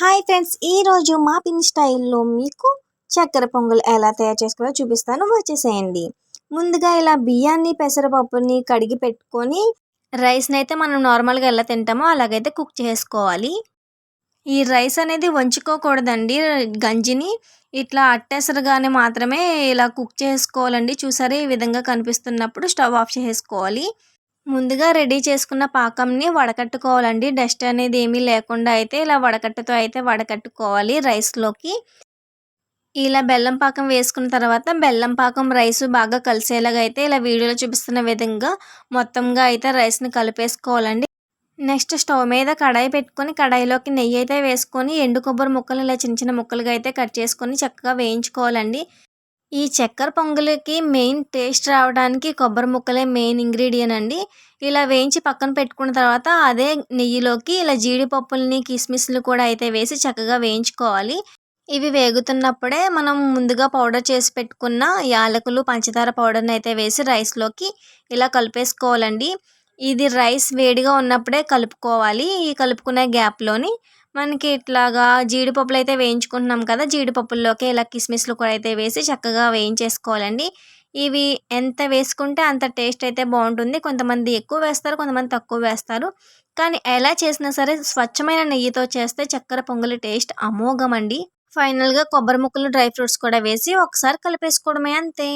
Hi friends, ఈరోజు మా పిన్ని స్టైల్లో మీకు చక్కెర పొంగల్ ఎలా తయారు చేసుకోవాలో చూపిస్తాను, వచ్చేసేయండి. ముందుగా ఇలా బియ్యాన్ని పెసరపప్పుని కడిగి పెట్టుకొని రైస్ని అయితే మనం నార్మల్గా ఎలా తింటామో అలాగైతే కుక్ చేసుకోవాలి. ఈ రైస్ అనేది వంచుకోకూడదండి, గంజిని ఇట్లా అట్టేసరిగానే మాత్రమే ఇలా కుక్ చేసుకోవాలండి. చూసారా, ఈ విధంగా కనిపిస్తున్నప్పుడు స్టవ్ ఆఫ్ చేసుకోవాలి. ముందుగా రెడీ చేసుకున్న పాకంని వడకట్టుకోవాలండి. డస్ట్ అనేది ఏమీ లేకుండా అయితే ఇలా వడకట్టుతో అయితే వడకట్టుకోవాలి రైస్లోకి. ఇలా బెల్లం పాకం వేసుకున్న తర్వాత బెల్లం పాకం రైస్ బాగా కలిసేలాగా అయితే ఇలా వీడియోలో చూపిస్తున్న విధంగా మొత్తంగా అయితే రైస్ని కలిపేసుకోవాలండి. నెక్స్ట్ స్టవ్ మీద కడాయి పెట్టుకొని కడాయిలోకి నెయ్యి అయితే వేసుకొని ఎండు కొబ్బరి ముక్కలు ఇలా చిన్న చిన్న ముక్కలుగా అయితే కట్ చేసుకొని చక్కగా వేయించుకోవాలండి. ఈ చక్కెర పొంగలికి మెయిన్ టేస్ట్ రావడానికి కొబ్బరి ముక్కలే మెయిన్ ఇంగ్రీడియంట్ అండి. ఇలా వేయించి పక్కన పెట్టుకున్న తర్వాత అదే నెయ్యిలోకి ఇలా జీడిపప్పుల్ని కిస్మిస్లు కూడా అయితే వేసి చక్కగా వేయించుకోవాలి. ఇవి వేగుతున్నప్పుడే మనం ముందుగా పౌడర్ చేసి పెట్టుకున్న యాలకులు పంచదార పౌడర్ని అయితే వేసి రైస్లోకి ఇలా కలిపేసుకోవాలండి. ఇది రైస్ వేడిగా ఉన్నప్పుడే కలుపుకోవాలి. ఈ కలుపుకునే గ్యాప్లోని మనకి ఇట్లాగా జీడిపప్పులు అయితే వేయించుకుంటున్నాం కదా, జీడిపప్పుల్లోకి ఇలా కిస్మిస్లు కూడా అయితే వేసి చక్కగా వేయించేసుకోవాలండి. ఇవి ఎంత వేసుకుంటే అంత టేస్ట్ అయితే బాగుంటుంది. కొంతమంది ఎక్కువ వేస్తారు, కొంతమంది తక్కువ వేస్తారు. కానీ ఎలా చేసినా సరే స్వచ్ఛమైన నెయ్యితో చేస్తే చక్కెర పొంగలి టేస్ట్ అమోఘమండి. ఫైనల్గా కొబ్బరి ముక్కలు డ్రై ఫ్రూట్స్ కూడా వేసి ఒకసారి కలిపేసుకోవడమే, అంతే.